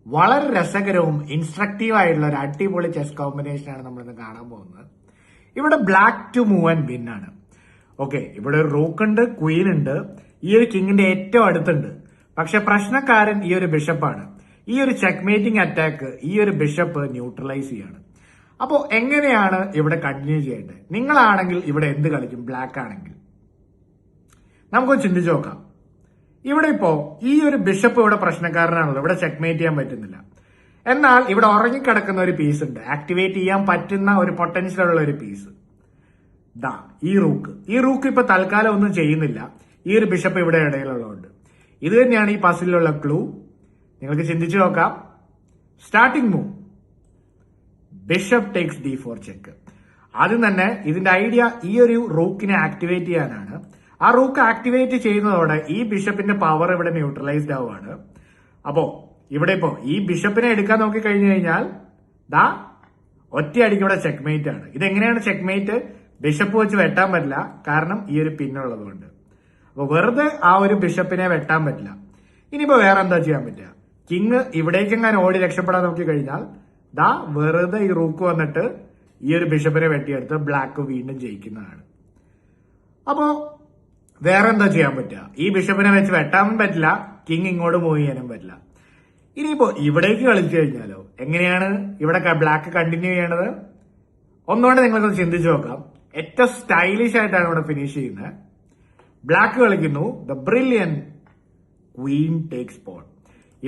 വളരെ രസകരവും ഇൻസ്ട്രക്റ്റീവ് ആയിട്ടുള്ള ഒരു അടിപൊളി ചെസ് കോമ്പിനേഷൻ ആണ് നമ്മൾ ഇന്ന് കാണാൻ പോകുന്നത്. ഇവിടെ black to move and win ആണ്. ഓക്കെ, ഇവിടെ ഒരു റൂക്ക് ഉണ്ട്, ക്വീൻ ഉണ്ട്, ഈ ഒരു കിങ്ങിന്റെ ഏറ്റവും അടുത്തുണ്ട്. പക്ഷെ പ്രശ്നക്കാരൻ ഈ ഒരു ബിഷപ്പാണ്. ഈ ഒരു ചെക്ക്മേറ്റിംഗ് അറ്റാക്ക് ഈ ഒരു ബിഷപ്പ് ന്യൂട്രലൈസ് ചെയ്യാണ്. അപ്പോ എങ്ങനെയാണ് ഇവിടെ കണ്ടിന്യൂ ചെയ്യേണ്ടത്? നിങ്ങളാണെങ്കിൽ ഇവിടെ എന്ത് കളിക്കും? ബ്ലാക്ക് ആണെങ്കിൽ നമുക്കൊന്ന് ചിന്തിച്ചു നോക്കാം. ഇവിടെ ഇപ്പോ ഈ ഒരു ബിഷപ്പ് ഇവിടെ പ്രശ്നക്കാരനാണല്ലോ, ഇവിടെ ചെക്ക്മേറ്റ് ചെയ്യാൻ പറ്റുന്നില്ല. എന്നാൽ ഇവിടെ ഉറങ്ങിക്കിടക്കുന്ന ഒരു പീസ് ഉണ്ട്, ആക്ടിവേറ്റ് ചെയ്യാൻ പറ്റുന്ന ഒരു പൊട്ടൻഷ്യൽ ഉള്ള ഒരു പീസ്. ദാ ഈ റൂക്ക് ഇപ്പൊ തൽക്കാലം ഒന്നും ചെയ്യുന്നില്ല. ഈ ഒരു ബിഷപ്പ് ഇവിടെ ഇടയിലുള്ളതുകൊണ്ട് ഇത് തന്നെയാണ് ഈ പസിലുള്ള ക്ലൂ. നിങ്ങൾക്ക് ചിന്തിച്ചു നോക്കാം. Starting move bishop takes d4 check. ആദ്യം തന്നെ ഇതിന്റെ ഐഡിയ ഈ ഒരു റൂക്കിനെ ആക്ടിവേറ്റ് ചെയ്യാനാണ്. ആ റൂക്ക് ആക്ടിവേറ്റ് ചെയ്യുന്നതോടെ ഈ ബിഷപ്പിന്റെ പവർ ഇവിടെ ന്യൂട്രലൈസ്ഡ് ആവുകയാണ്. അപ്പോ ഇവിടെ ഇപ്പോ ഈ ബിഷപ്പിനെ എടുക്കാൻ നോക്കി കഴിഞ്ഞു കഴിഞ്ഞാൽ ദാ ഒറ്റയടിക്ക് ഇവിടെ ചെക്ക്മേറ്റ് ആണ്. ഇതെങ്ങനെയാണ് ചെക്ക്മേറ്റ്? ബിഷപ്പ് വെച്ച് വെട്ടാൻ പറ്റില്ല, കാരണം ഈ ഒരു പിന്നുള്ളത് കൊണ്ട്. അപ്പൊ വെറുതെ ആ ഒരു ബിഷപ്പിനെ വെട്ടാൻ പറ്റില്ല. ഇനിയിപ്പോ വേറെ എന്താ ചെയ്യാൻ പറ്റുക? കിങ് ഇവിടേക്കെങ്ങാൻ ഓടി രക്ഷപ്പെടാൻ നോക്കി കഴിഞ്ഞാൽ ദാ വെറുതെ ഈ റൂക്ക് വന്നിട്ട് ഈ ഒരു ബിഷപ്പിനെ വെട്ടിയെടുത്ത് ബ്ലാക്ക് വീണ്ടും ജയിക്കുന്നതാണ്. അപ്പോ വേറെ എന്താ ചെയ്യാൻ പറ്റുക? ഈ ബിഷപ്പിനെ വെച്ച് വെട്ടാനും പറ്റില്ല, കിങ് ഇങ്ങോട്ട് മൂവ് ചെയ്യാനും പറ്റില്ല. ഇനിയിപ്പോ ഇവിടേക്ക് കളിച്ചു കഴിഞ്ഞാലോ എങ്ങനെയാണ് ഇവിടെ ബ്ലാക്ക് കണ്ടിന്യൂ ചെയ്യണത്? ഒന്നുകൊണ്ട് നിങ്ങൾക്കൊന്ന് ചിന്തിച്ചു നോക്കാം. ഏറ്റവും സ്റ്റൈലിഷ് ആയിട്ടാണ് ഇവിടെ ഫിനിഷ് ചെയ്യുന്നത്. ബ്ലാക്ക് കളിക്കുന്നു the brilliant queen takes pawn.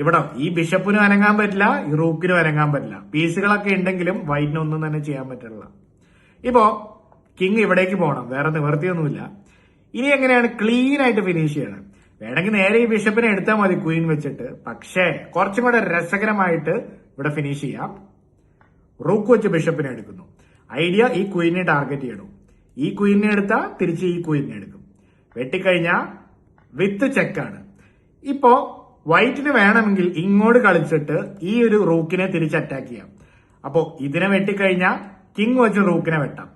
ഇവിടെ ഈ ബിഷപ്പിനും അനങ്ങാൻ പറ്റില്ല, ഈ റൂക്കിനും അനങ്ങാൻ പറ്റില്ല. പീസുകളൊക്കെ ഉണ്ടെങ്കിലും വൈറ്റിനൊന്നും തന്നെ ചെയ്യാൻ പറ്റില്ല. ഇപ്പോ കിങ് ഇവിടേക്ക് പോകണം, വേറെ നിവർത്തിയൊന്നുമില്ല. ഇനി എങ്ങനെയാണ് ക്ലീൻ ആയിട്ട് ഫിനിഷ് ചെയ്യണം? വേണമെങ്കിൽ നേരെ ഈ ബിഷപ്പിനെ എടുത്താൽ മതി ക്വീൻ വെച്ചിട്ട്. പക്ഷേ കുറച്ചും കൂടെ രസകരമായിട്ട് ഇവിടെ ഫിനിഷ് ചെയ്യാം. റൂക്ക് വെച്ച് ബിഷപ്പിനെ എടുക്കുന്നു. ഐഡിയ ഈ ക്വീനെ ടാർഗറ്റ് ചെയ്യണം. ഈ ക്വീനെ എടുത്താൽ തിരിച്ച് ഈ ക്വീനെ എടുക്കും. വെട്ടിക്കഴിഞ്ഞാൽ വിത്ത് ചെക്കാണ്. ഇപ്പോ വൈറ്റിന് വേണമെങ്കിൽ ഇങ്ങോട്ട് കളിച്ചിട്ട് ഈ ഒരു റൂക്കിനെ തിരിച്ച് അറ്റാക്ക് ചെയ്യാം. അപ്പോ ഇതിനെ വെട്ടിക്കഴിഞ്ഞാൽ കിങ് വെച്ച് റൂക്കിനെ വെട്ടാം.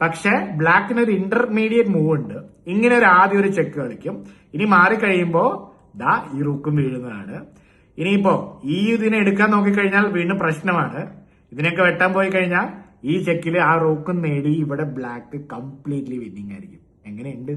പക്ഷെ ബ്ലാക്കിന് ഒരു ഇന്റർമീഡിയറ്റ് മൂവ് ഉണ്ട്. ഇങ്ങനെ ഒരു ആദ്യം ഒരു ചെക്ക് കളിക്കും. ഇനി മാറിക്കഴിയുമ്പോ ദാ ഈ റൂക്കും വീഴുന്നതാണ്. ഇനിയിപ്പോ ഈ ഇതിനെ എടുക്കാൻ നോക്കിക്കഴിഞ്ഞാൽ വീണ്ടും പ്രശ്നമാണ്. ഇതിനൊക്കെ വെട്ടാൻ പോയി കഴിഞ്ഞാൽ ഈ ചെക്കിൽ ആ റൂക്കും നേടി ഇവിടെ ബ്ലാക്ക് കംപ്ലീറ്റ്ലി വിന്നിങ് ആയിരിക്കും. എങ്ങനെയുണ്ട്?